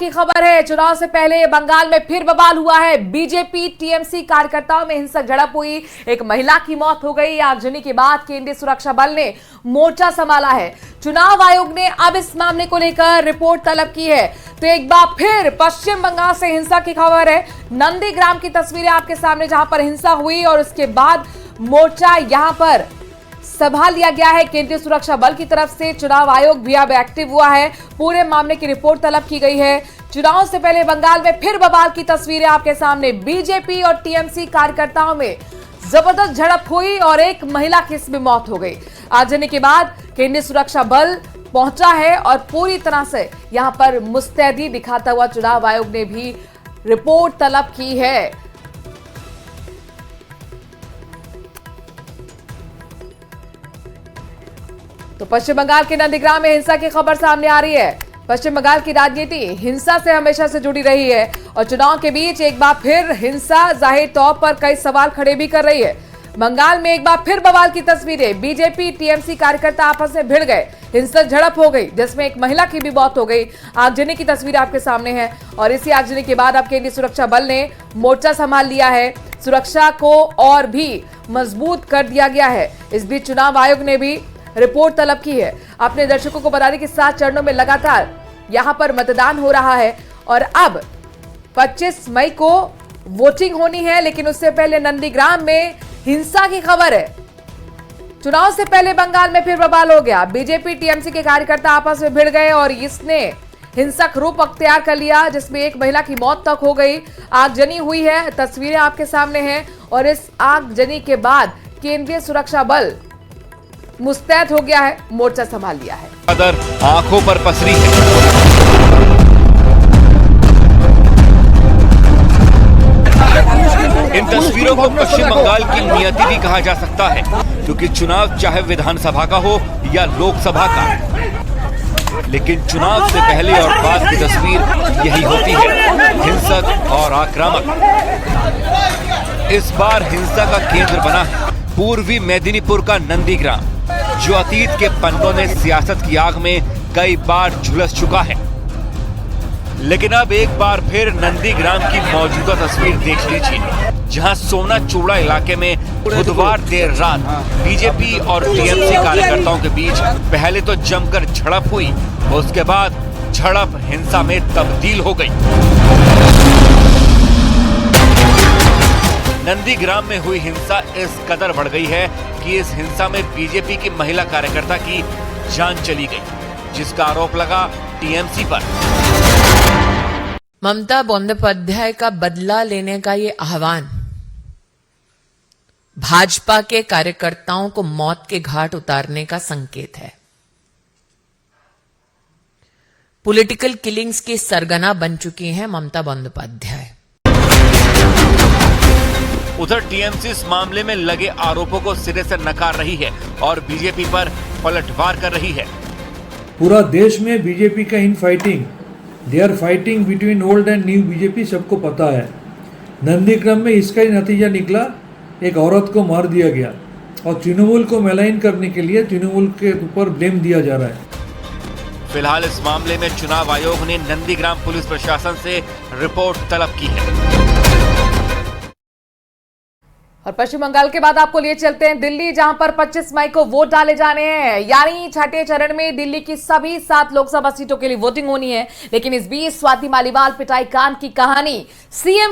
की खबर है। चुनाव से पहले बंगाल में फिर बवाल हुआ है। बीजेपी टीएमसी कार्यकर्ताओं में हिंसक झड़प हुई, एक महिला की मौत हो गई। आगजनी के बाद केंद्रीय सुरक्षा बल ने मोर्चा संभाला है। चुनाव आयोग ने अब इस मामले को लेकर रिपोर्ट तलब की है। तो एक बार फिर पश्चिम बंगाल से हिंसा की खबर है। नंदीग्राम की तस्वीरें आपके सामने, जहां पर हिंसा हुई और उसके बाद मोर्चा यहां पर संभाल लिया गया है केंद्रीय सुरक्षा बल की तरफ से। चुनाव आयोग भी अब एक्टिव हुआ है। पूरे मामले की रिपोर्ट तलब की गई है। चुनाव से पहले बंगाल में फिर बवाल की तस्वीरें आपके सामने। बीजेपी और टीएमसी कार्यकर्ताओं में जबरदस्त झड़प हुई और एक महिला की इसमें मौत हो गई। आगजनी के बाद केंद्रीय सुरक्षा बल पहुंचा है और पूरी तरह से यहां पर मुस्तैदी दिखाता हुआ चुनाव आयोग ने भी रिपोर्ट तलब की है। तो पश्चिम बंगाल के नंदीग्राम में हिंसा की खबर सामने आ रही है। पश्चिम बंगाल की राजनीति हिंसा से हमेशा से जुड़ी रही है और चुनाव के बीच एक बार फिर हिंसा जाहिर तौर पर कई सवाल खड़े भी कर रही है। बंगाल में एक बार फिर बवाल की तस्वीरें। बीजेपी टीएमसी कार्यकर्ता आपस में भिड़ गए, हिंसक झड़प हो गई जिसमें एक महिला की भी मौत हो गई। आगजनी की तस्वीरें आपके सामने हैं और इसी आगजनी के बाद अब केंद्रीय सुरक्षा बल ने मोर्चा संभाल लिया है। सुरक्षा को और भी मजबूत कर दिया गया है। इस बीच चुनाव आयोग ने भी रिपोर्ट तलब की है। अपने दर्शकों को बता दें कि 7 चरणों में लगातार यहां पर मतदान हो रहा है और अब 25 मई को वोटिंग होनी है। लेकिन उससे पहले नंदीग्राम में हिंसा की खबर है। चुनाव से पहले बंगाल में फिर बवाल हो गया। बीजेपी टीएमसी के कार्यकर्ता आपस में भिड़ गए और इसने हिंसक रूप अख्तियार कर लिया जिसमें एक महिला की मौत तक हो गई। आगजनी हुई है, तस्वीरें आपके सामने हैं और इस आगजनी के बाद केंद्रीय सुरक्षा बल मुस्तैद हो गया है, मोर्चा संभाल लिया है। आंखों पर पसरी है। इन तस्वीरों को पश्चिम बंगाल की नियति भी कहा जा सकता है, क्योंकि चुनाव चाहे विधानसभा का हो या लोकसभा का, लेकिन चुनाव से पहले और बाद की तस्वीर यही होती है, हिंसक और आक्रामक। इस बार हिंसा का केंद्र बना है पूर्वी मेदिनीपुर का नंदीग्राम, जो अतीत के पन्नों ने सियासत की आग में कई बार झुलस चुका है। लेकिन अब एक बार फिर नंदीग्राम की मौजूदा तस्वीर देख लीजिए, जहां सोना चूड़ा इलाके में बुधवार देर रात बीजेपी और टीएमसी कार्यकर्ताओं के बीच पहले तो जमकर झड़प हुई, उसके बाद झड़प हिंसा में तब्दील हो गई। नंदीग्राम में हुई हिंसा इस कदर बढ़ गई है कि इस हिंसा में बीजेपी की महिला कार्यकर्ता की जान चली गई, जिसका आरोप लगा टीएमसी पर। ममता बंदोपाध्याय का बदला लेने का ये आह्वान भाजपा के कार्यकर्ताओं को मौत के घाट उतारने का संकेत है। पॉलिटिकल किलिंग्स की सरगना बन चुकी हैं ममता बंदोपाध्याय। उधर टीएमसी इस मामले में लगे आरोपों को सिरे से नकार रही है और बीजेपी पर पलटवार कर रही है। पूरा देश में बीजेपी का infighting, they are fighting between old and new BJP, सबको पता है। नंदीग्राम में इसका ही नतीजा निकला, एक औरत को मार दिया गया और तृणमूल को मेलाइन करने के लिए तृणमूल के ऊपर ब्लेम दिया जा रहा है। फिलहाल इस मामले में चुनाव आयोग ने नंदीग्राम पुलिस प्रशासन से रिपोर्ट तलब की है। और पश्चिम बंगाल के बाद आपको लिए चलते हैं दिल्ली, जहां पर 25 मई को वोट डाले जाने हैं। यानी छठे चरण में दिल्ली की सभी 7 लोकसभा सीटों के लिए वोटिंग होनी है। लेकिन इस बीच स्वाति मालीवाल पिटाई कांड की कहानी सीएम